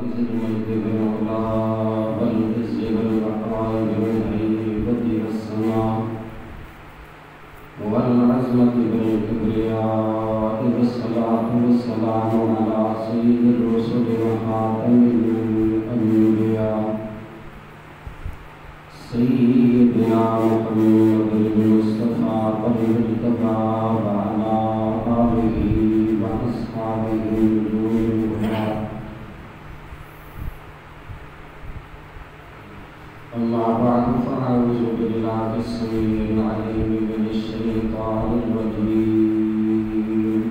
ذي المجد والعلا والعز والبقاء والهيبة والسماء والعظمة والكبرياء والصلاة والسلام على سيد الرسل وخاتم الأنبياء سيدنا محمد المصطفى المجتبى وعلى آله وأصحابه نجوم الهدى. أما بعد فأعوذ بالله السميع العليم من الشيطان الرجيم.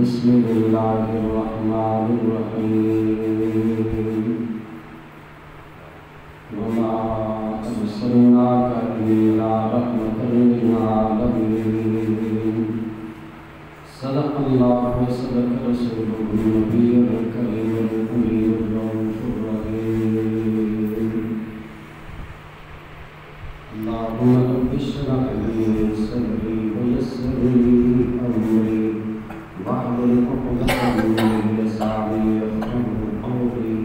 بسم الله الرحمن الرحيم. وما أرسلناك إلا رحمة للعالمين. صدق الله وصدق رسوله النبي الكريم الأمي الرؤوف الرحيم. اللهم رب اشرح لي صدري ويسر لي أمري واحلل عقدة من لساني يفقهوا قولي.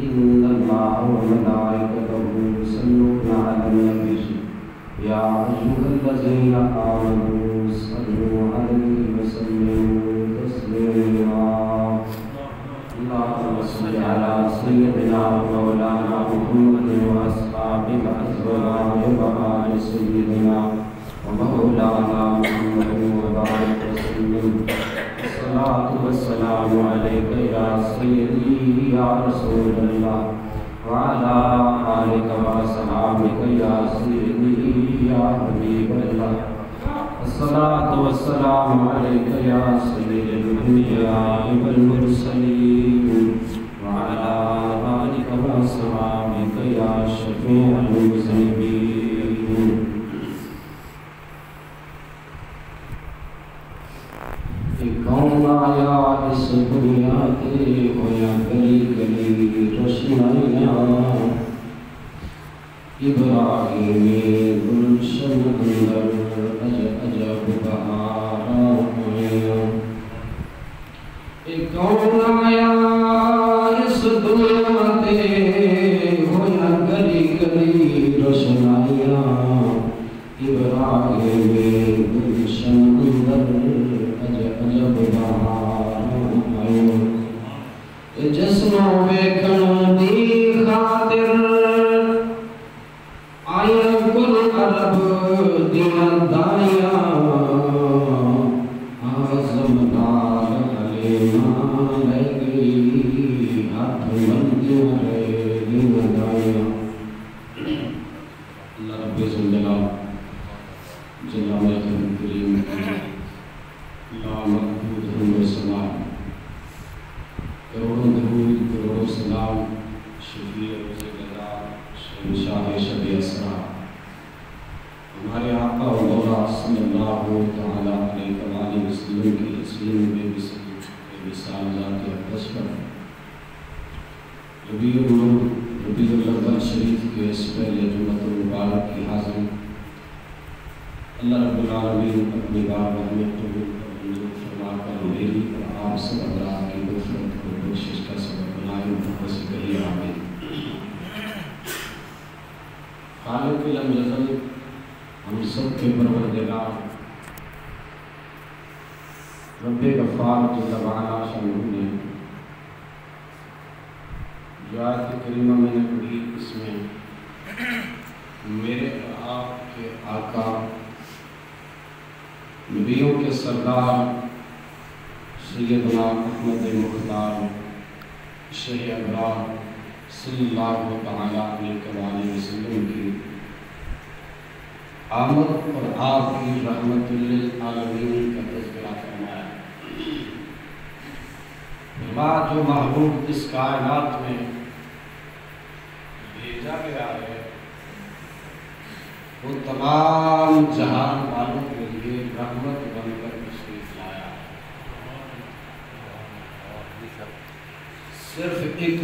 إن الله وملائكته يصلون على النبي يا أيها الذين آمنوا صلوا عليه وسلموا تسليما. اللهم صل على سيدنا ومولانا محمد وأصحابه وأزواجه وآل سيدنا ومولانا محمد وبارك وسلم. الصلاة والسلام عليك يا سيدي يا رسول الله وعلى آلك وأصحابك يا سيدي يا حبيب الله. الصلاة والسلام عليك يا سيد الأنبياء والمرسلين وعلى آلك وأصحابك يا شفيع المذنبين. کون آیا اس دنیا کے ہویا گلی گلی روشنائیاں. ابراہیمی گلشن اندر عجب بہاراں ہوئیاں. کون آیا اس دنیا کے ہویا گلی گلی روشنائیاں. ابراہیمی گلشن اندر عجب بہاراں ہوئیاں. جسموں ویکھن دی خاطر آیا کل عرب دیاں دائیاں. آزم دار حلیمہ لے گئی ہاتھ بندیاں رہ گئیں دائیاں. اللہ رب ذوالجلال جناب کریم لامحدود حمد و سلام کروڑوں درود کروڑوں سلام شفیع روز قضا شہنشاہ شب اسرا ہمارے آقا و مولا صلی اللہ تعالی علیہ وآلہ وسلم کی تسلیم بے مثال ذات اقدس پر ربیع النور ربیع الاول شریف کے اس پہلے جمعۃ المبارک کی حاضری اللہ رب العالمین اپنی بارگاہ میں قبول فرما کر میری اور آپ سب حضرات کی غفرت اور بخشش کا سبب بنائے. محبت سے کہیے آمین. خالق لم یزل ہم سب کے پروردگار رب غفار جل وعلا شانہ نے جو آیت کریمہ میں نے پڑھی اس میں میرے اور آپ کے آقا نبیوں کے سردار سیدنا احمد مختار شیخ ابرار صلی اللہ تعالی علیہ وسلم کی آمد اور آپ کی رحمت للعالمین کا تذکرہ فرمایا. جو محبوب اس کائنات میں بھیجا گیا ہے وہ تمام جہان والوں کے لیے رحمت بن کر تشریف لایا. صرف ایک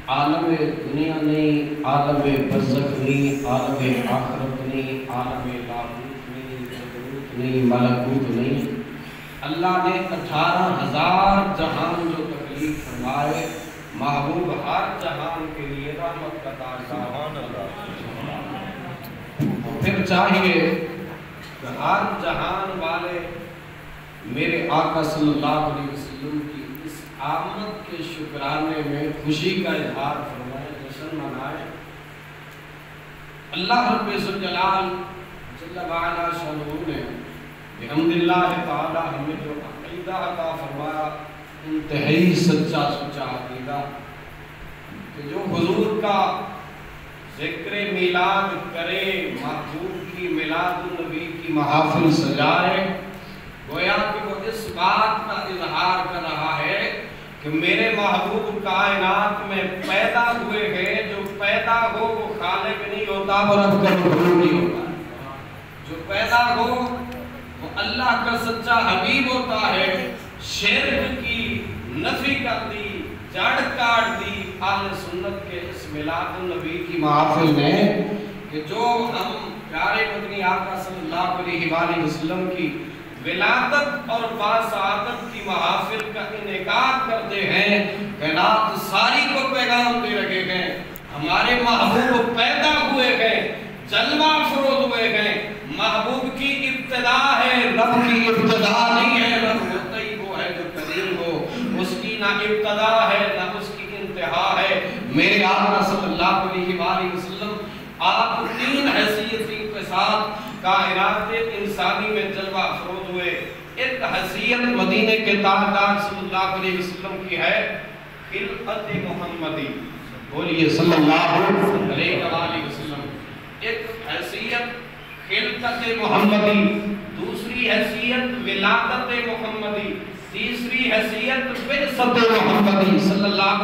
عالم دنیا نہیں، عالم برزخ نہیں، عالم آخرت نہیں، عالم لاہوت نہیں، جبروت نہیں، ملکوت نہیں. اللہ نے 18,000 جہان جو تکلیف فرمائے محبوب ہر جہان کے لیے رحمت کا تاج پھر چاہیے کہ ہر جہان والے میرے آقا صلی اللہ علیہ وسلم کی اس آمد کے شکرانے میں خوشی کا اظہار فرمائے، جشن منائے۔ اللہ رب الجلال جل وعلا شانہ نے بحمد اللہ تعالی ہمیں جو عقیدہ عطا فرمایا، انتہائی سچا سچا عقیدہ، کہ جو حضور کا ذکر میلاد کرے، محبوب کی میلاد النبی کی محافل سجائے، گویا کہ وہ اس بات کا اظہار کر رہا ہے کہ میرے محبوب کائنات میں پیدا ہوئے ہیں، جو پیدا ہو وہ خالق نہیں ہوتا، وہ رب کا محبوب نہیں ہوتا، جو پیدا ہو وہ اللہ کا سچا حبیب ہوتا ہے۔ شرک کی نفی کر دی، جڑ کاٹ دی اہل سنت کے اس میلاد النبی کی محافل نے، کہ جو ہم پیارے مدنی آقا صلی اللہ علیہ وآلہ وسلم کی ولادت اور باسعادت کی محافل کا انعقاد کرتے ہیں، کائنات ساری کو پیغام دے رہے ہیں، ہمارے محبوب پیدا ہوئے ہیں، جلوہ افروز ہوئے ہیں۔ محبوب کی ابتدا ہے، رب کی ابتدا نہیں ہے، رب ہوتا ہی وہ ہے جو قدیم ہو، اس کی نہ ابتدا ہے نہ اس کی انتہا ہے۔ میرے آقا صلی اللہ علیہ وآلہ وسلم آپ تین حیثیتوں کے ساتھ کائنات انسانی میں جلوہ افروز ہوئے۔ ایک حیثیت مدینے کے تاجدار صلی اللہ علیہ وسلم کی ہے خلقت محمدی، بولیے صلی اللہ علیہ وآلہ وسلم۔ ایک حیثیت خلقت محمدی، دوسری حیثیت ولادت محمدی، تیسری حیثیت بعثت محمدی صلی اللہ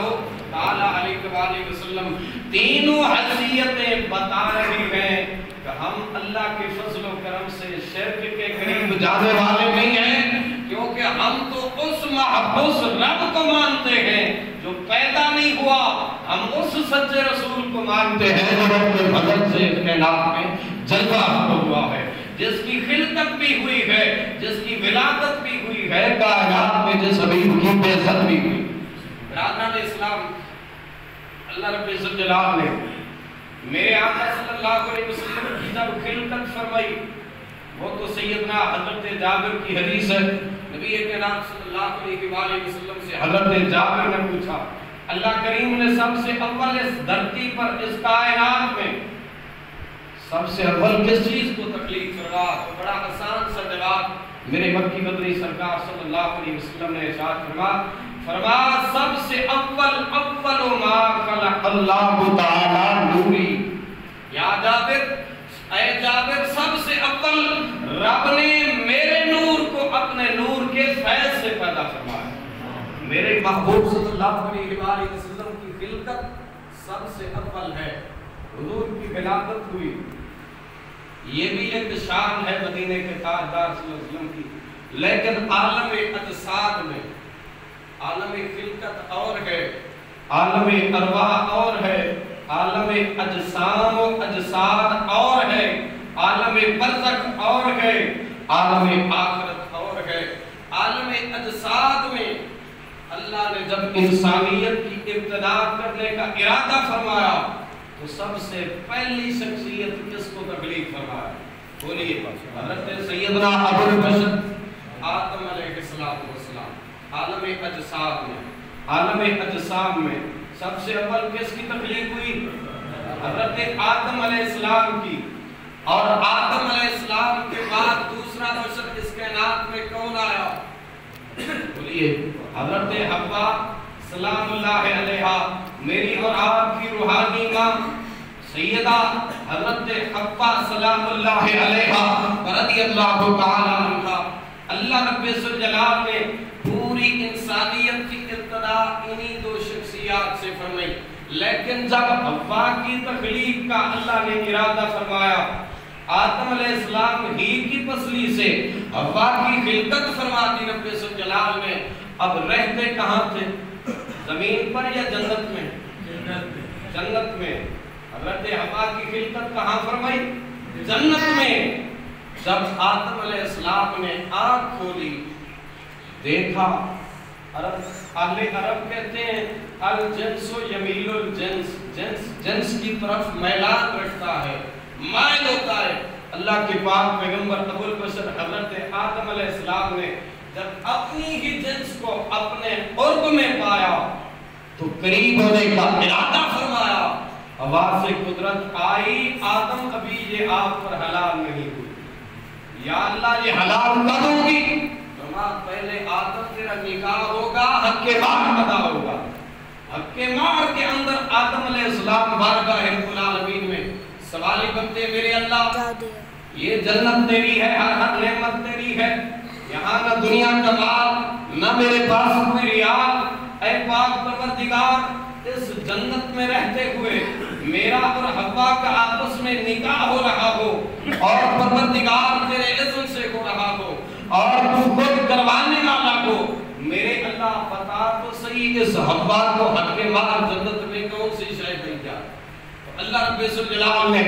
علیہ وآلہ وسلم۔ تینوں حیثیتیں بتا رہی ہیں کہ ہم اللہ کے فضل و کرم سے شرک کے قریب جانے والے نہیں ہیں، کیونکہ ہم تو اس محبوس رب کو مانتے ہیں جو پیدا نہیں ہوا، ہم اس سچے رسول کو مانتے ہیں جو رب کے فضل سے اس کائنات میں جلوہ ہوا ہے، جس کی خلقت بھی ہوئی ہے، جس کی ولادت بھی ہوئی ہے، کائنات میں جس حبیب کی بعثت بھی ہوئی۔ برادران اسلام، اللہ رب الجلال نے میرے آقا صلی اللہ علیہ وسلم کی جب خلقت فرمائی، وہ تو سیدنا حضرت جابر کی حدیث ہے، نبی کریم صلی اللہ علیہ وآلہ وسلم سے حضرت جابر نے پوچھا، اللہ کریم نے سب سے اول اس دھرتی پر اس کائنات میں سب سے اول کس چیز کو تخلیق فرمایا؟ تو بڑا آسان سا جواب میرے مکی مدنی سرکار صلی اللہ علیہ وسلم نے ارشاد فرمایا سب سے اول ما خلق اللہ تعالی نوری۔ یا جابر، اے جابر، سب سے اول رب نے میرے نور کو اپنے نور کے فیض سے پیدا فرمایا۔ میرے محبوب صلی اللہ علیہ وآلہ وسلم کی خلقت سب سے اول ہے، حضور کی ولادت ہوئی، یہ بھی ایک شان ہے مدینے کے تاجدار صلی اللہ علیہ وسلم کی، لیکن عالم اجساد میں عالم خلقت اور ہے، عالم ارواح اور ہے، عالم اجسام و اجساد اور ہے، عالم برزخ اور ہے، عالم آخرت اور ہے۔ عالم اجساد میں اللہ نے جب انسانیت کی ابتدا کرنے کا ارادہ فرمایا تو سب سے پہلی شخصیت کس کو تخلیق فرمایا؟ بولیے، حضرت سیدنا ابوالبشر آدم علیہ السلام۔ عالم اجساد میں، عالم اجسام میں سب سے اول کس کی تخلیق ہوئی؟ حضرت آدم علیہ السلام کی۔ اور آدم علیہ السلام کے بعد دوسرا بشر اس کائنات میں کون آیا؟ بولیے، حضرت حوا سلام اللہ علیہا، میری اور آپ کی روحانی ماں سیدہ حضرت حوا سلام اللہ علیہا رضی اللہ تعالی عنہ۔ اللہ رب الجلال نے پوری انسانیت کی ابتدا انہی دو شخصیات سے فرمائی، لیکن جب حوا کی تخلیق کا اللہ نے ارادہ فرمایا، آدم علیہ السلام ہی کی پسلی سے حوا کی خلقت فرما دی رب الجلال نے۔ اب رہتے کہاں تھے؟ زمین پر یا جنت میں؟ جنت میں۔ حضرت حوا کی خلقت کہاں فرمائی؟ جنت میں۔ جب آدم علیہ السلام نے آنکھ کھولی، دیکھا، اہل عرب کہتے ہیں الجنس یمیل الجنس، جنس جنس کی طرف میلان رکھتا ہے، مائل ہوتا ہے۔ اللہ کے پاک پیغمبر ابو البشر حضرت آدم علیہ السلام نے جب اپنی ہی جنس کو اپنے قرب میں پایا تو قریب ہونے کا ارادہ فرمایا، آواز قدرت آئی، آدم ابھی یہ آپ پر حلال نہیں ہوئی، یا اللہ یہ حلال کر دوں گی؟ پہلے آدم تیرا نکاح ہوگا، حق کے مار ادا ہوگا۔ حق کے مار کے اندر آدم علیہ السلام بارگاہ رب العالمین میں سوالی بنتے، میرے اللہ یہ جنت تیری ہے، ہر نعمت تیری ہے، یہاں نہ دنیا کا مال نہ میرے پاس کوئی ریال، اے پاک پروردگار اس جنت میں رہتے ہوئے میرا اور حوا کا آپس میں نکاح ہو رہا ہو اور پروردگار تیرے اذن سے ہو رہا ہو اور تو خود کروانے والا ہو، میرے اللہ بتا تو صحیح اس حوا کو حق کے مار جنت میں کون سی شے دی جائے؟ تو اللہ رب الجلال نے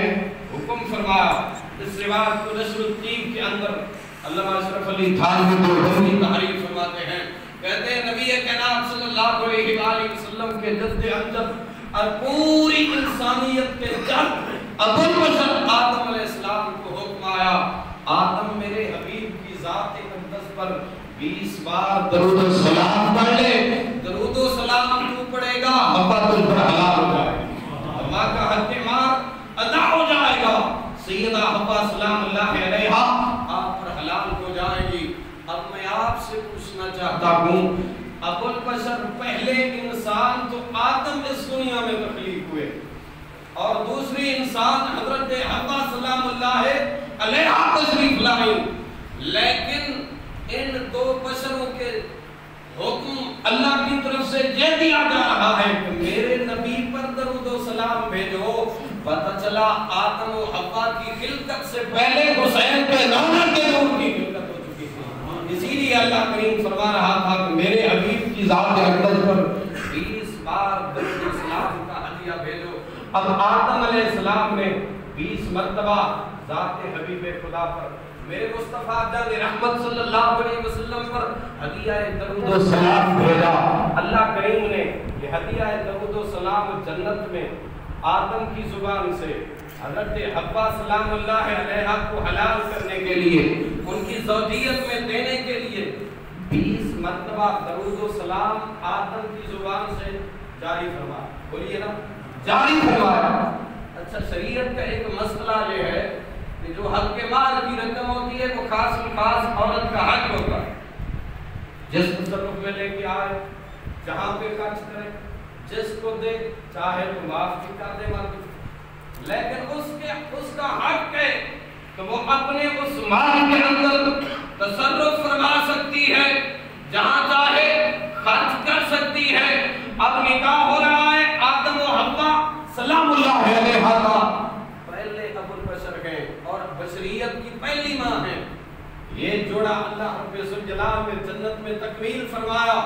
حکم فرمایا۔ اس روایت کو نشر الدین کے اندر علامہ اشرف علی تھانوی تحریر فرماتے ہیں، کہتے ہیں نبی کائنات صلی اللہ علیہ وآلہ وسلم کے جد امجد اور پوری انسانیت کے جد ابو البشر آدم علیہ السلام کو حکم آیا، آدم میرے حبیب کی ذات اقدس پر 20 بار درود و سلام پڑھ لے، درود و سلام تو پڑھے گا حوا تجھ پر حلال ہو جائے گا، حوا کا حق مار ادا ہو جائے گا، سیدہ حوا سلام اللہ علیہا آپ پر حلال ہو جائے گی۔ اب میں آپ سے پوچھنا چاہتا ہوں، ابو البشر پہلے انسان تو آدم اس دنیا میں تخلیق ہوئے اور دوسری انسان حضرت حوا سلام اللہ علیہا تشریف لائی، لیکن ان دو بشروں کے حکم اللہ کی طرف سے یہ دیا جا رہا ہے کہ میرے نبی پر درود و سلام بھیجو۔ پتہ چلا آدم و حوا کی خلقت سے پہلے حسین کے نونر کے نور کی خلقت ہو چکی تھی، اسی لیے اللہ کریم فرما رہا تھا کہ میرے حبیب کی ذات اقدس پر 20 بار درود و سلام کا ہدیہ بھیجو۔ اب آدم علیہ السلام نے 20 مرتبہ ذات حبیب خدا پر میرے مصطفیٰ جان رحمت صلی اللہ علیہ وسلم پر ہدیہ درود و سلام بھیجا۔ اللہ کریم نے یہ ہدیہ درود و سلام جنت میں آدم کی زبان سے حضرت حوا سلام اللہ علیہا کو حلال کرنے کے لیے، ان کی زوجیت میں دینے کے لیے 20 مرتبہ درود و سلام آدم کی زبان سے جاری فرمایا، بولیے نا جاری فرمایا۔ اچھا شریعت کا ایک مسئلہ یہ ہے کہ جو حق کے مال کی رقم ہوتی ہے وہ خاص عورت کا حق ہوتا ہے، جس تصرف میں لے کے آئے جہاں پہ خرچ کرے، جس کو دے چاہے تو معاف بھی کر دے مرد، لیکن اس کا حق ہے کہ وہ اپنے اس مال کے اندر تصرف فرما سکتی ہے، جہاں چاہے خرچ کر سکتی ہے۔ اب نکاح ہو رہا ہے آدم و حوا سلام اللہ علیہا کا، پہلے ابو البشر ہیں اور بشریت کی پہلی ماں ہے، یہ جوڑا اللہ رب الجلال نے جنت میں تکمیل فرمایا۔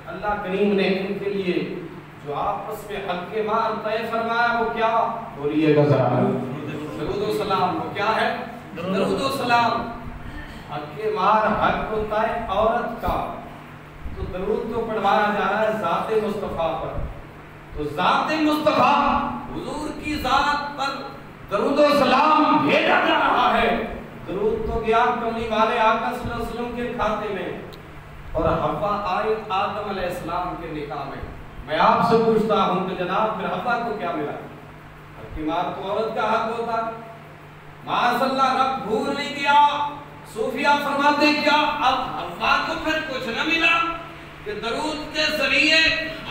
اللہ کریم نے ان کے لیے جو آپس میں حق کے مار طے فرمایا وہ کیا؟ بولیے گا ذرا، درود و سلام۔ وہ کیا ہے؟ درود و سلام۔ حق کے مار حق ہوتا ہے عورت کا، تو درود تو پڑھوایا جا رہا ہے ذات مصطفیٰ پر، تو ذات مصطفیٰ حضور کی ذات پر درود و سلام بھیجا جا رہا ہے۔ درود تو گیا کملی والے آقا صلی اللہ علیہ وسلم کے کھاتے میں، اور حوا آئی آدم علیہ السلام کے نکاح میں۔ میں آپ سے پوچھتا ہوں کہ جناب پھر حوا کو کیا ملا؟ حق کی مار تو عورت کا حق ہوتا، معاذ اللہ رب بھول نہیں گیا۔ صوفیہ فرماتے کیا اب حوا کو پھر کچھ نہ ملا کہ درود کے ذریعے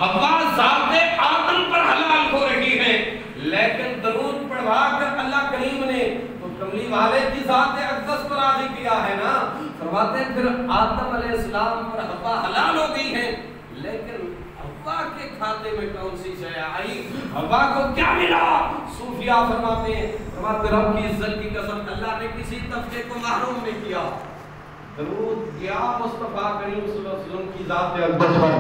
حوا ذات آدم پر حلال ہو رہی ہے، لیکن درود پڑھوا کر اللہ کریم نے تو کملی والے کی ذات اقدس پر راضی کیا ہے نا۔ فرماتے ہیں پھر آدم علیہ السلام پر حوا حلال ہو گئی ہے، لیکن حوا کے کھاتے میں کون سی شے آئی؟ حوا کو کیا ملا؟ صوفیہ فرماتے ہیں، فرماتے رب کی عزت کی قسم اللہ نے کسی طبقے کو محروم نہیں کیا۔ درود گیا مصطفیٰ کریم صلی اللہ علیہ وسلم کی ذات اقدس پر،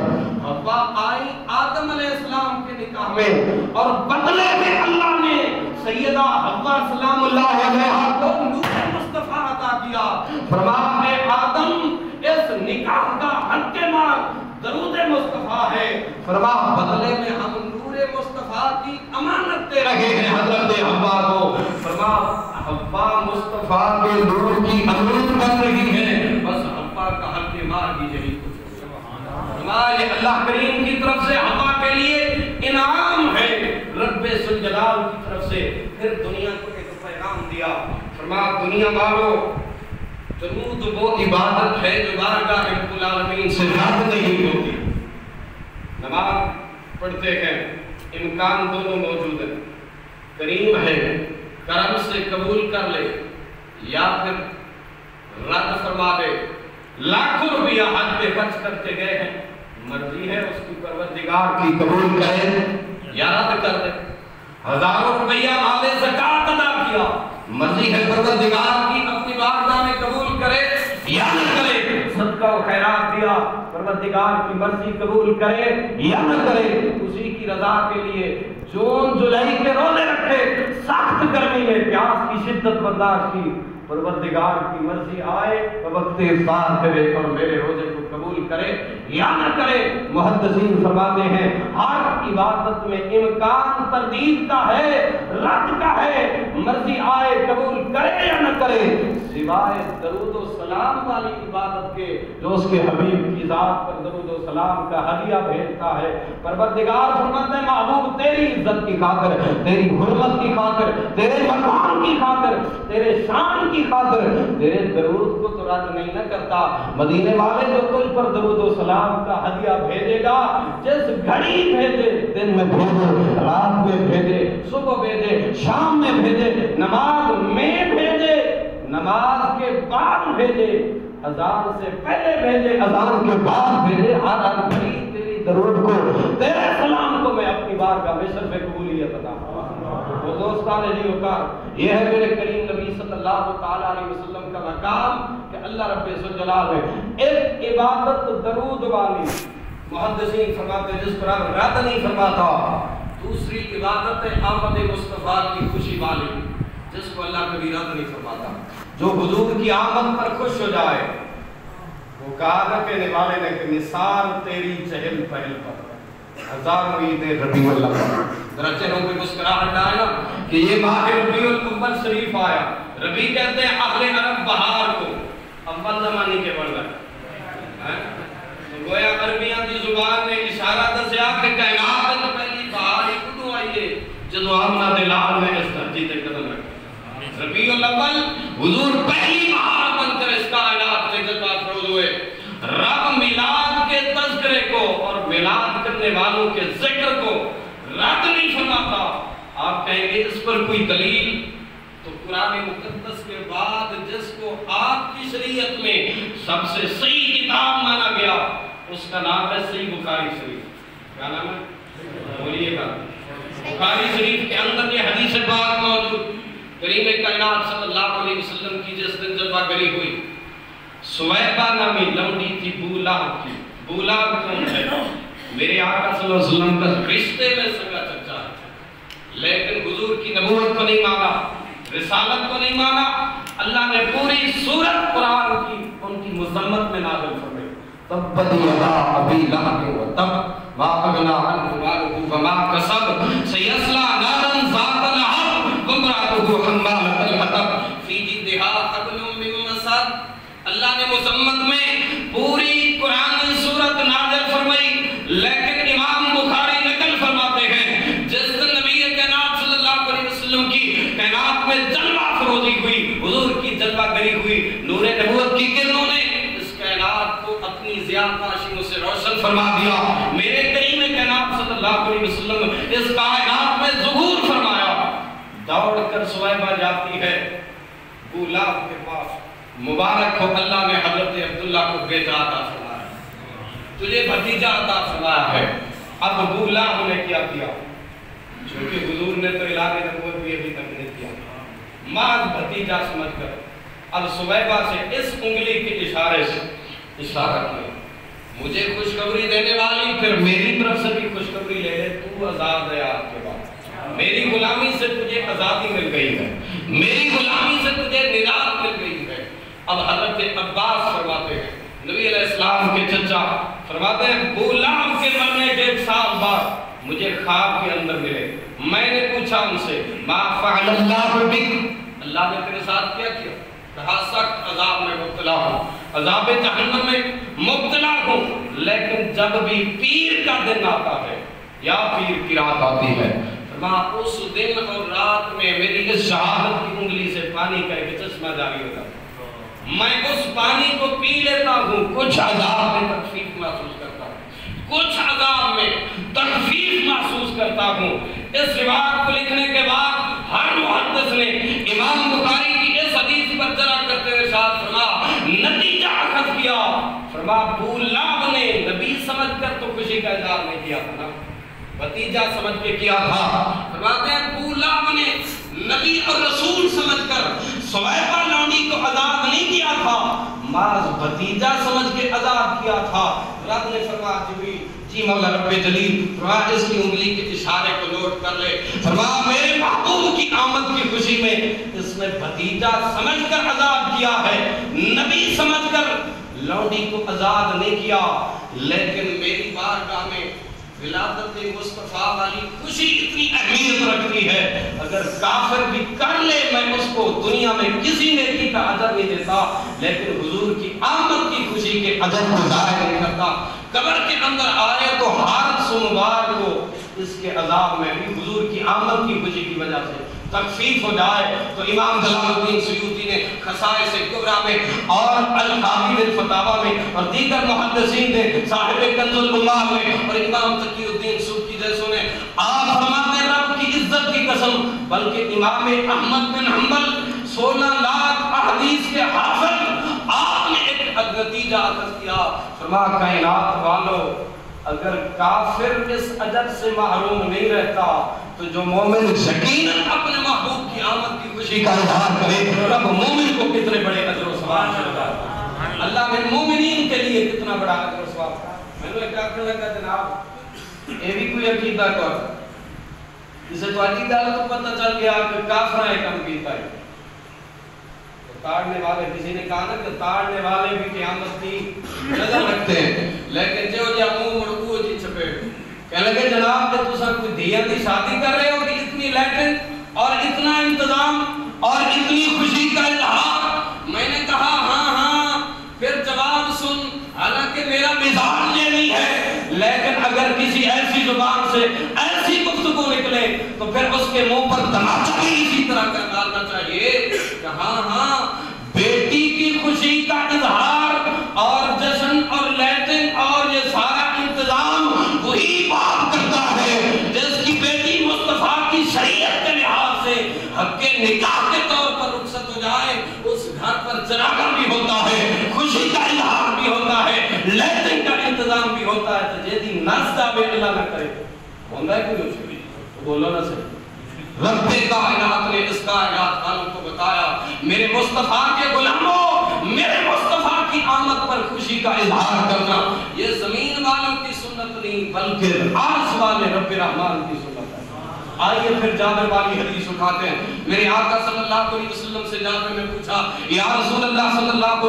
حوا آئی آدم علیہ السلام کے نکاح میں، اور بدلے میں اللہ نے سیدہ حوا سلام اللہ علیہا کو نور مصطفیٰ عطا کیا۔ فرمایا اے آدم اس نکاح کا حق مار درود مصطفیٰ ہے، فرما بدلے میں ہم نور مصطفیٰ کی امانت دے رہے ہیں حضرت حوا کو، فرما حوا مصطفیٰ کے نور کی امین بن رہی ہے، بس حوا کا حق مار دی یہی کچھ۔ یہ اللہ کریم کی طرف سے حوا کے لیے انعام ہے، رب ذوالجلال کی طرف سے پھر دنیا کو ایک پیغام دیا، فرما دنیا والو درود وہ عبادت ہے جو بارگاہ رب العالمین سے رد نہیں ہوتی۔ نماز پڑھتے ہیں، امکان دونوں موجود ہیں، کریم ہے کرم سے قبول کر لے یا پھر رد فرما دے۔ لاکھوں روپیہ حج پہ خرچ کرتے گئے ہیں، مرضی ہے اس کی پروردگار کی قبول کرے یا رد کر دے۔ ہزاروں روپیہ مال زکات ادا کیا، مرضی ہے پروردگار کی اپنی بارگاہ میں قبول کرے یا نہ کرے۔ صدقہ و خیرات دیا، پروردگار کی مرضی قبول کرے یا نہ کرے۔ اسی کی رضا کے لیے جون جولائی کے روزے رکھے، سخت گرمی میں پیاس کی شدت برداشت کی، پروردگار کی مرضی آئے تو وقت افطار کرے اور میرے روزے کو قبول کرے یا نہ کرے۔ محدثین فرماتے ہیں ہر عبادت میں امکان تردید کا ہے، رد کا ہے، مرضی آئے قبول کرے یا نہ کرے، سوائے درود و سلام والی عبادت کے جو اس کے حبیب کی ذات پر درود و سلام کا ہدیہ بھیجتا ہے۔ پروردگار فرماتے ہیں محبوب تیری عزت کی خاطر، تیری حرمت کی خاطر، تیرے مقام کی خاطر، تیرے شان کی خاطر تیرے درود کو تو رد نہیں نہ کرتا۔ مدینے والے جو تجھ پر درود و سلام کا ہدیہ بھیجے گا، جس گھڑی بھیجے، دن میں بھیجے، رات میں بھیجے، صبح بھیجے، شام میں بھیجے، نماز میں بھیجے، نماز کے بعد بھیجے، اذان سے پہلے بھیجے، اذان کے بعد بھیجے، ہر گھڑی تیری درود کو، تیرے سلام کو میں اپنی بارگاہ میں شرف قبولیت عطا فرماؤں۔ وہ دوستان جی وقار، یہ ہے میرے کریم نبی صلی اللہ تعالیٰ علیہ وسلم کا مقام کہ اللہ رب ذوالجلال ہے ایک عبادت درود والی، محدثین فرماتے ہیں جس پر آپ رد نہیں فرماتا۔ دوسری عبادت ہے آمد مصطفیٰ کی خوشی والی، جس کو اللہ کبھی رد نہیں فرماتا۔ جو حضور کی آمد پر خوش ہو جائے، وہ کہا کہنے والے نے کہ مثال تیری چہل پہل پر ہزار عید ربیع الاول۔ ذرا چہروں پہ مسکراہٹ ڈالے نا کہ یہ ماہ ربیع الاول شریف آیا۔ ربیع کہتے ہیں اہل عرب بہار کو، اول زمانے کے بڑھ گئے، گویا عربیاں دی زبان نے اشارہ دسیا کہ کائنات تو پہلی بہار ہی کدوں آئیے جدو آمنہ دلال میں اس دھرتی تے قدم رکھا۔ ربیع الاول حضور پہلی بہار بن کر اس کائنات میں جذبات فروز ہوئے۔ رب میلاد کے تذکرے کو اور میلاد کرنے والوں کے ذکر کو رد نہیں فرماتا۔ آپ کہیں گے اس پر کوئی دلیل؟ تو قرآن مقدس کے بعد جس کو آپ کی شریعت میں سب سے صحیح کتاب مانا گیا اس کا نام ہے صحیح بخاری شریف۔ کیا نام ہے؟ بولیے گا۔ بخاری شریف کے اندر یہ حدیث پاک موجود، کریم کائنات صلی اللہ علیہ وسلم کی جس دن جلوہ گری ہوئی، سویبہ نامی لونڈی تھی بولاب کی۔ بولاب کون ہے؟ میرے آقا صلی اللہ علیہ وسلم کا رشتے میں سگا چچا ہے، لیکن حضور کی نبوت کو نہیں مانا، رسالت کو نہیں مانا۔ اللہ نے پوری سورت قرآن کی ان کی مذمت میں نازل فرمائی۔ تبت یدا ابی لہب وتب ما اغنی عنہ مالہ وما کسب سیصلی نارا ذات لہب وامرأتہ حمالۃ الحطب فی جیدہا حبل من مسد۔ اللہ نے مذمت میں پوری قرآن سورت نازل فرمائی، لیکن امام بخاری نقل فرماتے ہیں جس دن نبی کائنات صلی اللہ علیہ وسلم کی کائنات میں جلوہ فروزی ہوئی، حضور کی جلوہ گری ہوئی، نور نبوت کی کرنوں نے اس کائنات کو اپنی ضیاء کاشیوں سے روشن فرما دیا۔ میرے کریم کائنات صلی اللہ علیہ وسلم اس کائنات میں ظہور فرمایا۔ دوڑ کر سویبہ جاتی ہے بولاب کے پاس، مبارک ہو اللہ نے حضرت عبداللہ کو بیٹا عطا فرمایا، تجھے بھتیجا عطا فرمایا ہے۔ اب بولاب نے کیا کیا؟ چونکہ حضور نے تو اعلان نبوت بھی ابھی تک نہیں کیا، ماں بھتیجا سمجھ کر اب سویبہ سے اس انگلی کے اشارے سے اشارہ کیا، مجھے خوشخبری دینے والی پھر میری طرف سے بھی خوشخبری لے لے، تو آزاد ہے آپ کے بعد، میری غلامی سے تجھے آزادی مل گئی ہے، میری غلامی سے تجھے نجات مل گئی ہے۔ اب حضرت عباس فرماتے ہیں نبی علیہ السلام کے چچا فرماتے ہیں ابو لہب کے مرنے کے 1 سال بعد مجھے خواب کے اندر ملے، میں نے پوچھا ان سے ما فعل اللہ بک، اللہ نے تیرے ساتھ کیا کیا؟ کہا سخت عذاب میں مبتلا ہوں، عذاب جہنم میں مبتلا ہوں، لیکن جب بھی پیر کا دن آتا ہے یا پیر کی رات آتی ہے، اس دن اور رات میں میری اس شہادت کی انگلی سے پانی کا ایک چشمہ جاری ہوتا ہے، میں اس پانی کو پی لیتا ہوں، کچھ عذاب میں تخفیف محسوس کرتا ہوں، کچھ عذاب میں تخفیف محسوس کرتا ہوں۔ اس روایت کو لکھنے کے بعد ہر محدث نے امام بخاری کی اس حدیث پر جرا کرتے ہوئے ارشاد فرمایا، نتیجہ اخذ کیا، فرمایا ابو لہب نے نبی سمجھ کر تو خوشی کا اظہار نہیں کیا تھا نا، بھتیجا سمجھ کے کیا تھا۔ فرماتے ہیں ابو لہب نے نبی اور رسول سمجھ کر سویبہ لونڈی کو آزاد نہیں کیا تھا، محض بھتیجا سمجھ کے آزاد کیا تھا۔ رب نے فرمایا جی مولا رب جلیل، فرمایا اس کی انگلی کے اشارے کو نوٹ کر لے، فرمایا میرے محبوب کی آمد کی خوشی میں اس نے بھتیجا سمجھ کر آزاد کیا ہے، نبی سمجھ کر لونڈی کو آزاد نہیں کیا، لیکن میری بارگاہ میں ولادت مصطفیٰ والی خوشی اتنی اہمیت رکھتی ہے، اگر کافر بھی کر لے میں اس کو دنیا میں کسی نیکی کا اجر نہیں دیتا، لیکن حضور کی آمد کی خوشی کے اجر کو ضائع نہیں کرتا۔ قبر کے اندر آئے تو ہر سوموار کو اس کے عذاب میں بھی حضور کی آمد کی خوشی کی وجہ سے تخفیف ہو جائے، تو امام جلال الدین سیوطی نے خصائص کبریٰ میں اور القاضی الفتاوی میں اور دیگر محدثین نے صاحب کنز العمال میں اور امام تقی الدین سبکی جیسوں نے آپ فرماتے ہیں رب کی عزت کی قسم، بلکہ امام احمد بن حنبل 16 لاکھ احادیث کے حافظ، آپ نے ایک نتیجہ اخذ کیا، فرمایا کائنات والو اگر کافر اس اجر سے محروم نہیں رہتا تو جو مومن یقیناً اپنے محبوب کی آمد کی خوشی کا اظہار کرے، رب مومن کو کتنے بڑے اجر و ثواب دیتا ہے، اللہ نے مومنین کے لیے کتنا بڑا اجر و ثواب ہے۔ میں نے کہا کہ لگا جناب یہ بھی کوئی عقیدہ کر جسے تو عقیدہ تو پتہ چل گیا کہ کافر ہے کم کیتا ہے، تاڑنے والے کسی نے کہا نا کہ تاڑنے والے بھی قیامت کی نظر رکھتے ہیں، لیکن جو منہ مڑکو جی چھپے کہنے لگے جناب جب تو سب کوئی دیت کی شادی کر رہے ہو کہ اتنی لیٹن اور اتنا انتظام اور اتنی خوشی کا اظہار، میں نے کہا ہاں پھر جواب سن، حالانکہ میرا مزاج یہ نہیں ہے، لیکن اگر کسی ایسی زبان سے ایسی گفتگو نکلے تو پھر اس کے منہ پر تماچا بھی اسی طرح کر ڈالنا چاہیے کہ ہاں بیٹی کی خوشی کا اظہار اور جشن اور لیٹن اور یہ سارا انتظام وہی باپ کرتا ہے جس کی بیٹی مصطفیٰ کی شریعت کے لحاظ سے حق کے نکاح کے طور پر رخصت ہو جائے، اس گھر پر چراغاں بھی ہوتا ہے، خوشی کا اظہار بھی ہوتا ہے، لیٹن کا انتظام بھی ہوتا ہے، تو جیدی ناسدہ بے اللہ نہ کرے ہوندہ ہے کوئی اس بھی تو بولو نہ سے رب کائنات نے اس کائنات والوں کو بتایا میرے مصطفیٰ کے غلاموں، میرے مصطفیٰ کی آمد پر خوشی کا اظہار کرنا یہ زمین والوں کی سنت نہیں بلکہ عرش والے رب رحمان کی سنت ہے۔ آئیے پھر جابر والی حدیث اٹھاتے ہیں، میرے آقا صلی اللہ علیہ وسلم سے جابر نے پوچھا یا رسول اللہ صلی اللہ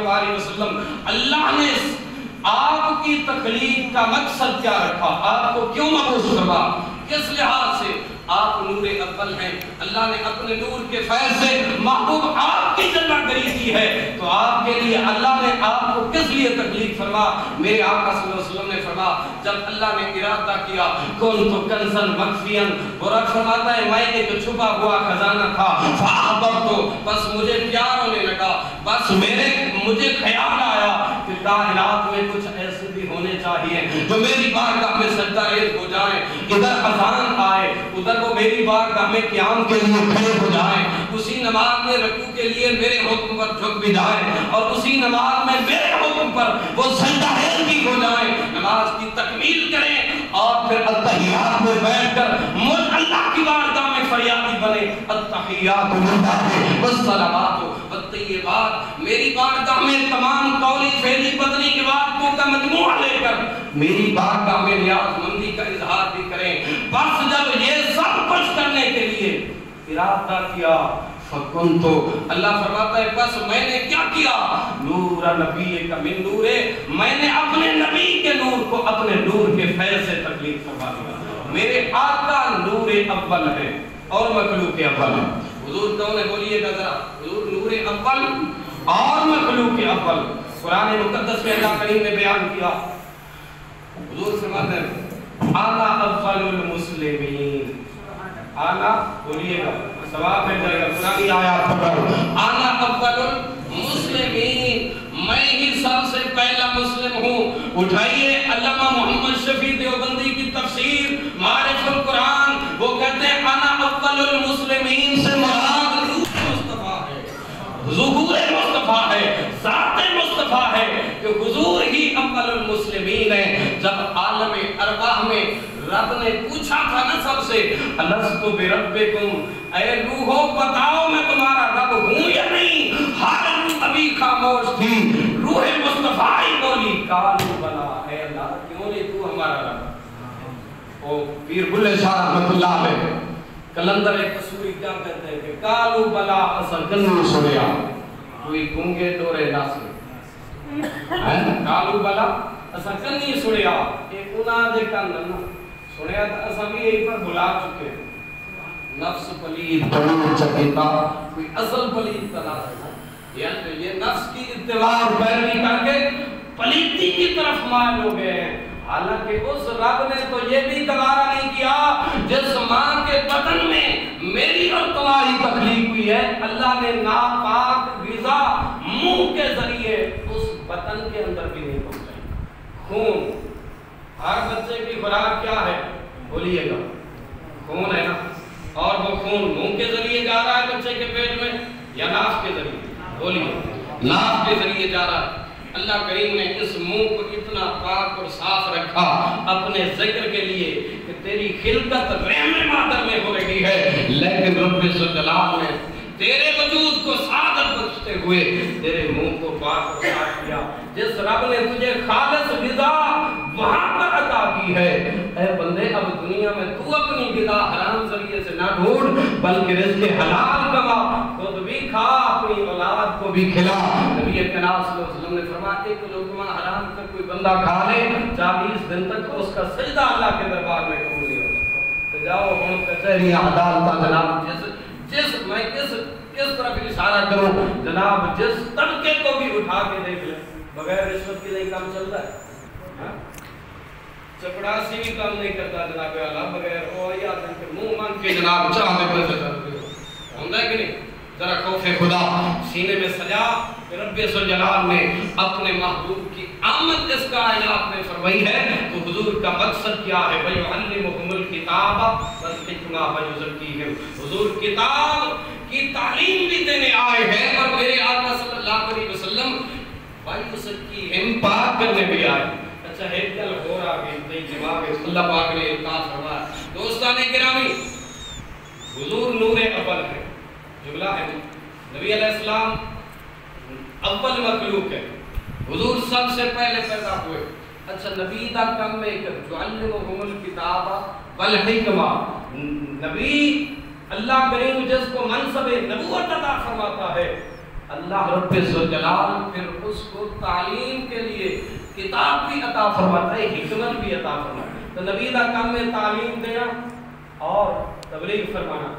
علیہ وسلم، اللہ نے آپ کی تخلیق کا مقصد کیا رکھا، آپ کو کیوں مبعوث کرا، کس لحاظ سے؟ آپ نور اول ہیں، اللہ نے اپنے نور کے فیض سے محبوب آپ کی جلوہ گری کی ہے، تو آپ کے لیے اللہ نے آپ کو کس لیے تخلیق فرما؟ میرے آقا صلی اللہ علیہ وسلم نے فرما جب اللہ نے ارادہ کیا کن تو کنزن مخفین، وہ رب فرماتا ہے میں ایک چھپا ہوا خزانہ تھا، فاحببت تو بس مجھے پیار ہونے لگا، بس مجھے خیال آیا کہ کائنات میں کچھ ایسے بھی ہونے چاہیے جو میری بارگاہ میں سجدہ ریز ہو جائیں، ادھر اذان آئے ادھر وہ میری بارگاہ میں قیام کے لیے کھڑے ہو جائیں، اسی نماز میں رکوع کے لیے میرے حکم پر جھک بھی جائیں، اور اسی نماز میں میرے حکم پر وہ سجدہ ریز بھی ہو جائیں، نماز کی تکمیل کریں اور پھر التحیات میں بیٹھ کر مجھ اللہ کی بارگاہ میں فریادی بنے، التحیات للہ والصلوات والطیبات، میری بارگاہ میں تمام قولی فعلی بدنی کی باتوں کا مجموعہ لے کر میری بارگاہ میں نیاز مندی کا اظہار بھی کریں۔ بس جب یہ سب کچھ کرنے کے لیے ارادہ کیا فکن تو اللہ فرماتا ہے بس میں نے کیا کیا نور نبی کا من نور میں نے اپنے نبی کے نور کو اپنے نور کے فیض سے تکلیف فرما دیا میرے آقا نور اول ہے اور مخلوق اول ہے حضور کون ہے بولیے گا ذرا حضور نور اول اور مخلوق اول قرآن مقدس میں اللہ کریم نے بیان کیا حضور فرماتے ہیں انا اول المسلمین انا بولیے گا ثواب مل جائے گا قرآن آیات پڑھو انا اول المسلمین میں ہی سب سے پہلا مسلم ہوں اٹھائیے علامہ محمد شفیع دیوبندی کی تفسیر معارف القرآن وہ کہتے ہیں انا اول المسلمین سے مراد روح مصطفیٰ ہے ظہور مصطفیٰ ہے ذات مصطفیٰ ہے کہ حضور ہی اول المسلمین ہے جب عالم ارواح میں رب نے پوچھا تھا نا سب سے الست بربکم اے روحو بتاؤ میں تمہارا رب ہوں یا نہیں ہر روح ابھی خاموش تھی روح مصطفیٰ ہی بولی قالوا بلا اے اللہ کیوں نہیں تو ہمارا رب او پیر بلے شاہ رحمت اللہ علیہ کلندر قصوری کیا کہتے ہیں کہ قالوا بلا اسا کنو سنیا کوئی گونگے ڈورے نہ سنے قالوا بلا اسا کنی سنیا ایک انہاں دے کان نہ سنیا تھا اسا بھی یہی پر بھلا چکے نفس پلید پلید چکیتا کوئی اصل پلید تلاش ہے یعنی یہ نفس کی اتباع اور پیروی کر کے پلیدی کی طرف مائل ہو گئے ہیں حالانکہ اس رب نے تو یہ بھی گوارا نہیں کیا جس ماں کے بطن میں میری اور تمہاری تخلیق ہوئی ہے اللہ نے ناپاک غذا منہ کے ذریعے اس بطن کے اندر بھی نہیں پہنچائی خون ہر بچے کی خوراک کیا ہے بولیے گا خون ہے نا اور وہ خون منہ کے ذریعے جا رہا ہے بچے کے پیٹ میں یا ناف کے ذریعے بولیے ناف کے ذریعے جا رہا ہے اللہ کریم نے اس منہ کو اتنا پاک اور صاف رکھا اپنے ذکر کے لیے کہ تیری خلقت رحم مادر میں ہو رہی ہے لیکن رب ذوالجلال نے تیرے وجود کو سعادت بخشتے ہوئے تیرے منہ کو پاک اور صاف کیا جس رب نے تجھے خالص غذا وہاں پر عطا کی ہے اے بندے اب دنیا میں تو اپنی غذا حرام ذریعے سے نہ ڈھونڈ بلکہ رزق حلال کما خود بھی کھا اپنی اولاد کو بھی کھلا نبی کریم صلی اللہ علیہ وسلم نے فرمایا ایک لقمہ حرام کا کوئی بندہ کھا لے 40 دن تک اس کا سجدہ اللہ کے دربار میں قبول نہیں ہوگا تو جاؤ ہم کچہری عدالت جناب میں کس طرف اشارہ کروں جناب جس طبقے کو بھی اٹھا کے دیکھ لیں بغیر رشوت کی نہیں کام چل رہا ہے چپڑاسی بھی کام نہیں کرتا جناب اعلیٰ بغیر اویا دن کے منہ مانگ کے جناب چاہ میں پیسے کرتے ہو ہوندہ ہے کہ نہیں ذرا خوف خدا سینے میں سجا رب ذوالجلال نے اپنے محبوب کی آمد اس کائنات میں فرمائی ہے تو حضور کا مقصد کیا ہے وَيُعَلِّمُهُمُ الْكِتَابَ وَالْحِكْمَةَ وَيُزَكِّيهِمْ حضور کتاب کی تعلیم بھی دینے آئے ہیں اور میرے آقا صلی اللہ علیہ وسلم وَيُزَكِّيهِمْ پاک کرنے بھی آئے اچھا ہیکل ہو رہا بھی دماغ اللہ پاک نے القاف فرمایا دوستان گرامی حضور نور اول ہے جملہ ہے نبی علیہ السلام اول مخلوق ہے حضور سب سے پہلے پیدا ہوئے اچھا نبی دا کم میں جعلمہم الکتاب والحکمہ نبی اللہ کریم جس کو منصب نبوت عطا فرماتا ہے اللہ رب ذوالجلال پھر اس کو تعلیم کے لیے کتاب بھی عطا فرماتا ہے حکمت بھی عطا فرماتا ہے تو نبی دا کم میں تعلیم دینا اور تبلیغ فرمانا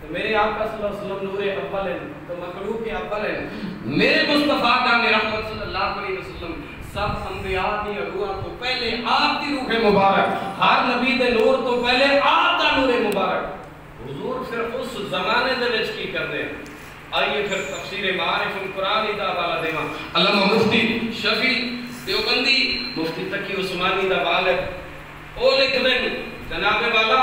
تو میرے آقا صلی اللہ علیہ وسلم نور اول ہیں تو مخلوق اول ہیں میرے مصطفیٰ کا رحمت صلی اللہ علیہ وسلم سب انبیاء دی روح تو پہلے آپ دی روح مبارک ہر نبی دے نور تو پہلے آپ دا نور مبارک حضور پھر اس زمانے دے وچ کی کر دے آئیے پھر تفسیر معارف القرآن دا والا دیما علامہ مفتی شفیع دیوبندی مفتی تقی عثمانی دا والد او لکھ دیں جناب والا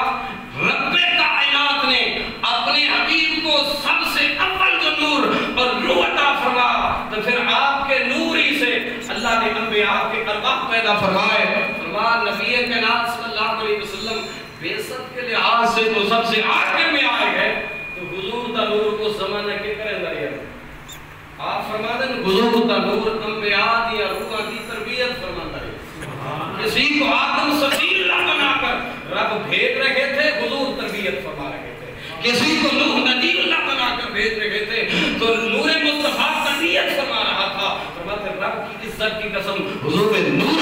رب کائنات نے اپنے حبیب کو سب سے اول جو نور اور روح عطا فرمایا تو پھر آپ کے نور ہی سے اللہ نے انبیاء کے ارواح پیدا فرمائے فرمایا نبی کائنات صلی اللہ علیہ وسلم بیست کے لحاظ سے تو سب سے آخر میں آئے ہیں تو حضور دا نور کو زمانہ کے کریں ذریعہ آپ فرما دیں حضور دا نور انبیاء دی روح کی تربیت فرما دیں کسی کو آدم صفی اللہ بنا کر رب بھیج رہے تھے حضور تربیت فرما رہے تھے کسی کو نوح نبی اللہ بنا کر بھیج رہے تھے تو نور مصطفیٰ تربیت فرما رہا تھا. فرماتے رب کی عزت کی قسم حضور نور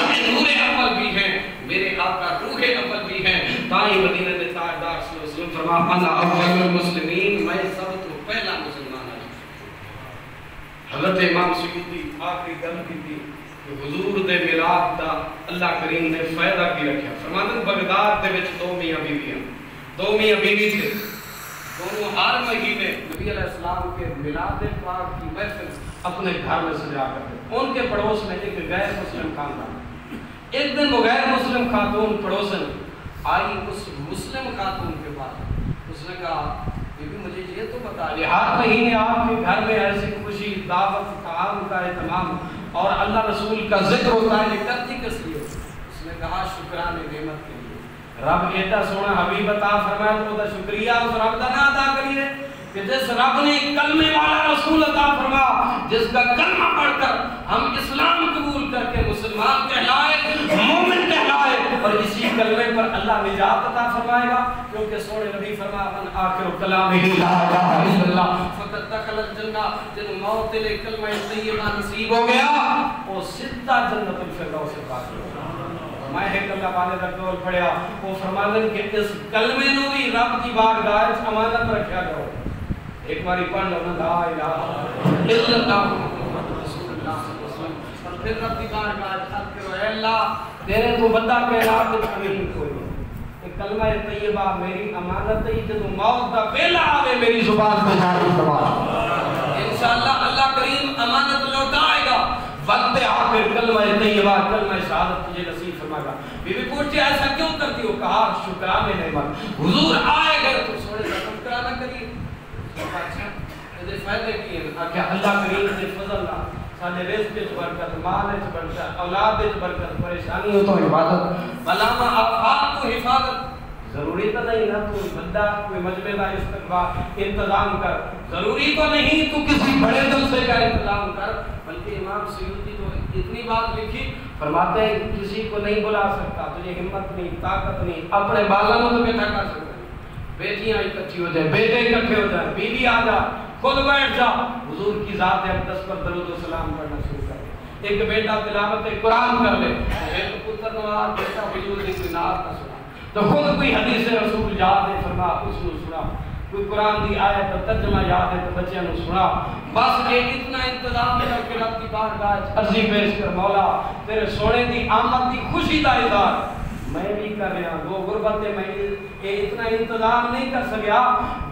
اول بھی ہیں, میرے آقا روح اول بھی ہیں. تائیں مدینہ کے تاجدار صلی اللہ علیہ وسلم فرما انا اول المسلمین, میں سب تو پہلا مسلمان ہوں. حضرت امام سیوطی آخری گل کی تھی کہ حضور دے میلاد دا اللہ کریم نے فائدہ کی رکھا. فرماتے بغداد دے وچ دو میاں بیوی تھے, دونوں ہر مہینے نبی علیہ السلام کے میلاد پاک کی محفل اپنے گھر میں سجا کرتے. ان کے پڑوس میں ایک غیر مسلم خاندان. ایک دن وہ غیر مسلم خاتون پڑوسن آئی اس مسلم خاتون کے پاس. اس نے کہا بی بی مجھے یہ تو بتائیے, ہر مہینے آپ کے گھر میں ایسی خوشی دعوت طعام کا اہتمام اور اللہ رسول کا ذکر ہوتا ہے, یہ کرتی کس لیے؟ اس نے کہا شکرانے نعمت کے لیے. رب ایڈا سونا حبیب عطا فرمایا تو دا شکریہ اس رب دا نہ ادا کریے کہ جس رب نے کلمے والا رسول عطا فرما, جس کا کلمہ پڑھ کر ہم اسلام قبول کر کے مسلمان کہلائے, مومن کہلائے, اور اسی کلمے پر اللہ نجات عطا فرمائے گا. کیونکہ سونے نبی فرما من آخر کلامہ لا الہ الا اللہ فقد دخل الجنہ, جن موت لے کلمہ طیبہ نصیب ہو گیا وہ سدھا جنت الفردوس سے داخل ہوگا. میں ایک اللہ والے دا قول پڑھیا, وہ فرماندن کہ اس کلمے نو بھی رب دی بارگاہ وچ امانت رکھیا کرو. ایک باری پڑھ لو نا لا الہ الا اللہ محمد رسول اللہ صلی اللہ علیہ وسلم, اور پھر رب دی بارگاہ وچ عرض کرو اے اللہ تیرے تو بندہ کائنات وچ امین کوئی نہیں. یہ کلمہ طیبہ میری امانت ہے, جدوں موت دا ویلا آوے میری زبان پہ جاری فرما. انشاءاللہ اللہ کریم امانت لوٹائے گا. وقت آخر کلمہ طیبہ کلمہ شہادت تجھے نصیب فرمائے گا. بی بی پوچھے ایسا کیوں کرتی ہو؟ کہا شکرانے نعمت. حضور آئے گئے تو سوڑے سے شکرانہ کریے. اچھا یہ فائدے کی ہے کہ اللہ کریم سے فضل نہ سارے رزق وچ برکت, مال وچ برکت, اولاد وچ برکت, پریشانی ہو تو عبادت, علامہ آفات تو حفاظت. ضروری تو نہیں نا تو بندہ کوئی مجمع کا استقبال انتظام کر, ضروری تو نہیں تو کسی بڑے جلسے کا انتظام کر. بلکہ امام سیوطی تو اتنی بات لکھی, فرماتے ہیں کسی کو نہیں بلا سکتا, تجھے ہمت نہیں, طاقت نہیں, اپنے بالوں تو بیٹھا کر سکتا. بیٹیاں اکٹھی ہو جائیں, بیٹے اکٹھے ہو جائیں, بیوی آ جا, خود بیٹھ جا, حضور کی ذات اقدس پر درود و سلام پڑھنا شروع کر دے. ایک بیٹا تلاوت قرآن کر لے, ایک پتر نواز بیٹا حضور کی نعت کا سنا, تو خود کوئی حدیث رسول یاد ہے فرما اس نے سنا, کوئی قرآن دی آیت ترجمہ یاد ہے تو بچیاں نے سنا. بس یہ اتنا انتظام کر کے رب کی بارگاہ عرضی پیش کر مولا تیرے سونے دی آمد دی خوشی دا اظہار میں بھی کر رہا ہوں. وہ غربت میں یہ اتنا انتظام نہیں کر سکیا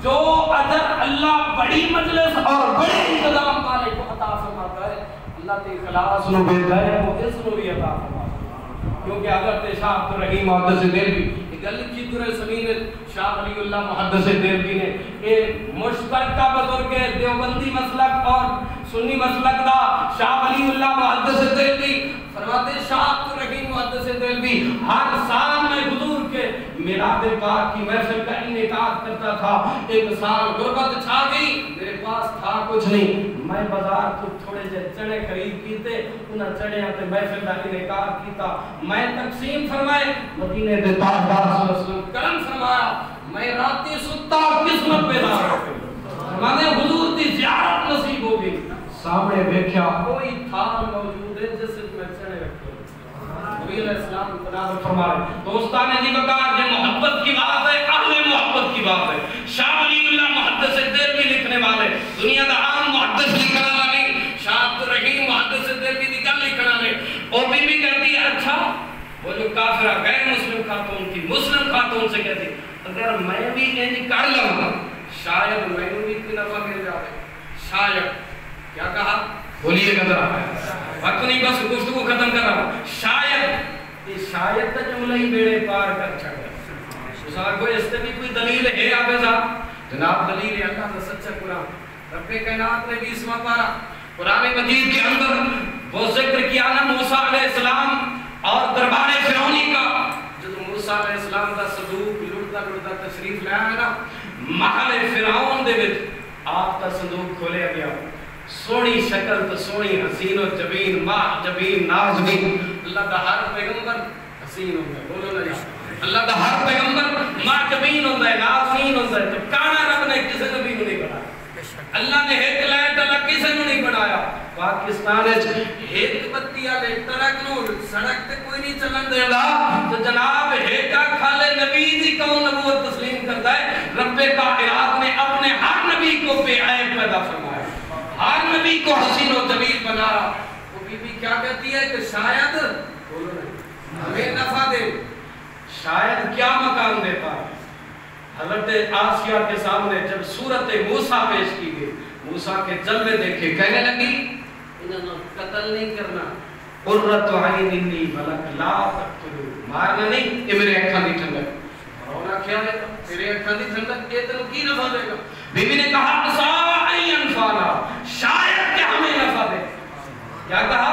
جو اجر اللہ بڑی مجلس اور بڑے انتظام والے کو عطا فرماتا ہے. اللہ تے اخلاص نو بھیجا ہے, وہ اس نو بھی عطا فرماتا ہے. کیونکہ اگر شاہ عبد الرحیم محدث دہلوی گل کی در زمین شاہ ولی اللہ محدث دہلوی نے یہ مشترکہ بزرگ دیوبندی مسلک اور سنی مسلک دا شاہ ولی اللہ محدث دہلوی فرماتے شاہ عبد الرحیم محدث دہلوی ہر سال میں حضور کے میلاد پاک کی محفل کا انعقاد کرتا تھا. ایک سال غربت چھا گئی, میرے پاس تھا کچھ نہیں, میں بازار تو تھوڑے سے چڑے خرید کیتے, انہاں چڑیاں تے محفل کا انعقاد کیتا, میں تقسیم فرمائے, مدینے دے تاجدار صلی اللہ علیہ وسلم کرم فرمایا, میں راتی ستا قسمت بیدار ہو گئی. فرمانے حضور دی زیارت نصیب ہو گئی. سامنے دیکھا کوئی تھال موجود ہے جس میں چڑے رکھے نبی علیہ السلام تناظر فرما رہے. دوستان جی بکار یہ محبت کی بات ہے, اہل محبت کی بات ہے. شاہ ولی اللہ محدث دہلوی لکھنے والے, دنیا دا عام محدث لکھنا والے, شاہ عبد الرحیم محدث دہلوی دی گل لکھنا والے. اور بی بی کہتی ہے اچھا وہ جو کافرہ غیر مسلم خاتون تھی مسلم خاتون سے کہتی اگر میں بھی انج کر لوں شاید میں بھی اتنی نفع مل جائے. شاید کیا کہا بولیے گا ذرا, وقت نہیں بس گفتگو ختم کر رہا ہوں. شاید یہ شاید کا جملہ ہی بیڑے پار کر چھڑ گیا. کوئی اس سے بھی کوئی دلیل ہے آپ صاحب؟ جناب دلیل ہے اللہ کا سچا قرآن. رب کائنات نے 20واں پارہ قرآن مجید کے اندر وہ ذکر کیا نا موسیٰ علیہ السلام اور دربار فرعونی کا. جب موسیٰ علیہ السلام کا صندوق لڑتا تشریف لیا ہے نا محل فرعون دے وچ, آپ کا صندوق کھولے گیا, سونی شکل تو سونی حسین و جبین ماہ جبین نازنین. اللہ دا ہر پیغمبر حسین ہوتا ہے, بولو نا, اللہ دا ہر پیغمبر ماہ جبین ہوتا ہے, نازنین ہوتا ہے. تو کانا رب اللہ نے ایک لائٹ اللہ کسی نے نہیں بنایا. پاکستان ایک بتی والے ٹرک نو سڑک تے کوئی نہیں چلن دیندا تو جناب ایکا کھالے نبی دی کون نبوت تسلیم کرتا ہے. رب کائنات نے اپنے ہر نبی کو بے عیب پیدا فرمایا, ہر نبی کو حسین و جمیل بنایا. وہ بی بی کیا کہتی ہے کہ شاید ہمیں نفع دے, شاید کیا مقام دیتا ہے. حضرت آسیہ کے سامنے جب صورت موسیٰ پیش کی گئی, موسیٰ کے جلوے دیکھے, کہنے لگی انہوں قتل نہیں کرنا, قرۃ عین لی ولک لا تقتلوا, مارنا نہیں, یہ میرے اکھاں دی ٹھنڈک. ہونا کیا ہے تیرے اکھاں دی ٹھنڈک, یہ تینوں کی نفع دے گا؟ بی بی نے کہا عسیٰ ان ینفعنا, شاید کہ ہمیں نفع دے. کیا کہا؟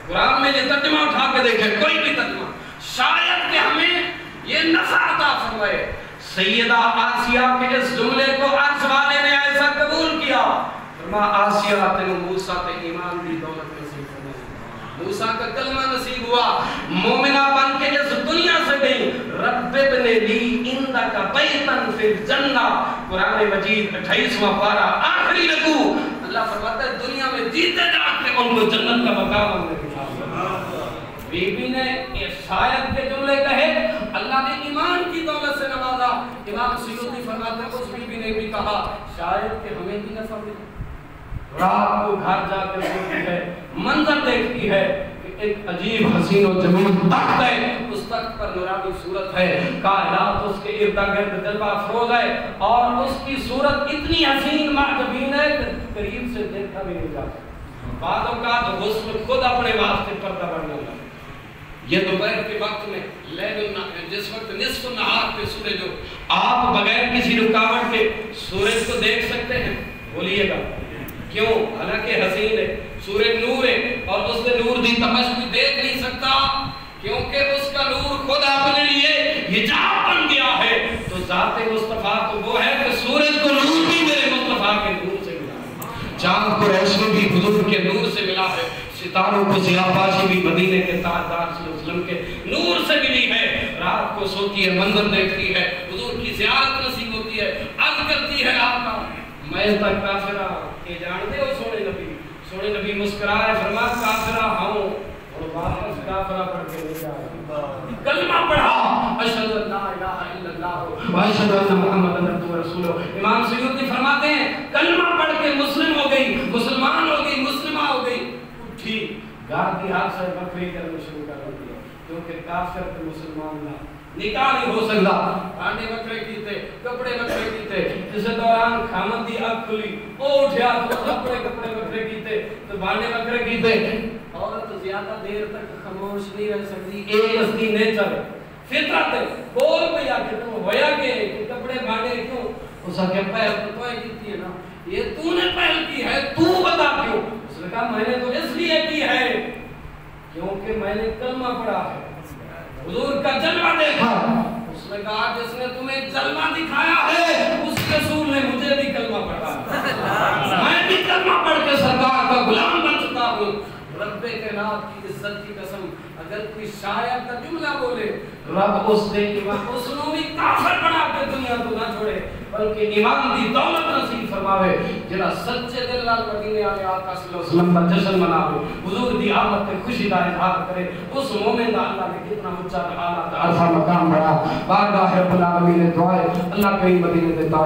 قرآن میں یہ ترجمہ اٹھا کے دیکھیں, کوئی بھی ترجمہ, شاید کہ ہمیں یہ نفع عطا فرمائے. سیدہ آسیہ کے اس جملے کو عرش والے نے ایسا قبول کیا, فرمایا آسیہ تینوں موسیٰ تے ایمان دی دولت نصیب فرمائی, موسیٰ کا کلمہ نصیب ہوا, مومنہ بن کے اس دنیا سے گئی. رب ابن لی عندک بیتا فی الجنہ, قرآن مجید 28واں پارہ آخری رکوع. اللہ فرماتا ہے دنیا میں جیتے جاتے ان کو جنت کا مقام ہم نے دکھا. بی بی نے شاید کے جملے کہے, اللہ نے ایمان کی دولت سے نوازا. امام سیوطی فرماتے ہیں اس بی بی نے بھی کہا شاید کہ ہمیں بھی نفع دے. رات کو گھر جا کر سوتی ہے, منظر دیکھتی ہے کہ ایک عجیب حسین و جمیل تخت ہے, اس تخت پر نورانی صورت ہے, کائنات اس کے ارد گرد جلوہ افروز ہے, اور اس کی صورت اتنی حسین معجبین ہے کہ قریب سے دیکھا بھی نہیں جاتا. بعد اوقات حسن خود اپنے واسطے پردہ بڑھنے لگا. یہ دوپہر کے وقت میں جس وقت نصف نہار پہ سورج ہو, آپ بغیر کسی رکاوٹ کے سورج کو دیکھ سکتے ہیں؟ بولیے گا کیوں؟ حالانکہ حسین ہے, سورج نور ہے, اور اس نے نور دی تمش بھی دیکھ نہیں سکتا کیونکہ اس کا نور خود اپنے لیے حجاب بن گیا ہے. تو ذات مصطفیٰ تو وہ ہے کہ سورج کو نور بھی میرے مصطفیٰ کے نور سے ملا ہے, چاند کو روشنی بھی حضور کے نور سے ملا ہے, ستاروں کو ضیاءباشی بھی مدینے کے تاجدار صلی اللہ علیہ وسلم کے نور سے ملی ہے. رات کو سوتی ہے, منظر دیکھتی ہے, حضور کی زیارت نصیب ہوتی ہے, عرض کرتی ہے آپ کا میں تک کافرہ, کہ جانتے ہو سونے نبی, سونے نبی مسکرائے, فرمایا کافرہ ہوں, اور واپس کافرہ پڑھ کے لے جائے, کلمہ پڑھا اشہد ان لا الہ الا اللہ و اشہد ان محمد عبدہ و رسولہ. امام سیوطی فرماتے ہیں کلمہ پڑھ کے مسلم ہو گئی, مسلمان ہو گئی, مسلمہ ہو گئی, ٹھیک گھر کی ہاتھ سے بکری کرنا شروع کر دیا, کیونکہ کافر کے مسلمان نہ نکاح نہیں ہو سکتا. آنڈے بکرے کیتے, کپڑے بکرے کیتے, جس دوران خامد دی آنکھ کھلی, او اٹھیا تو کپڑے بکرے کیتے, تو بانڈے بکرے کیتے. عورت زیادہ دیر تک خاموش نہیں رہ سکتی, ایک اس کی نیچر فطرت ہے, بول پیا کہ تم ہویا کہ کپڑے بانڈے کیوں؟ اس نے کہا پہل تو توئے کیتی ہے نا, یہ تو نے پہل کی ہے, تو بتا کیوں؟ اس نے کہا میں نے تو اس لیے کی ہے کیونکہ میں نے کلمہ پڑھا ہے, حضور کا جلوہ دیکھا. اس نے کہا جس نے تمہیں جلوہ دکھایا ہے اس رسول نے مجھے بھی کلمہ پڑھا, میں بھی کلمہ پڑھ کے سرکار کا غلام بن چکا ہوں. رب کائنات کی عزت کی قسم, اگر کوئی شاعر کا جملہ بولے رب اس نے اس نو بھی کافر بنا کے دنیا کو نہ چھوڑے, بلکہ ایمان دی دولت نصیب فرماوے. جڑا سچے دل نال مدینے والے آقا صلی اللہ علیہ وسلم کا جشن مناوے, حضور دی آمد تے خوشی دا اظہار کرے, اس مومن دا اللہ نے کتنا اونچا اعلیٰ عرفہ مقام بڑھا. بارگاہ رب العالمین دعائے اللہ کریم مدینے دے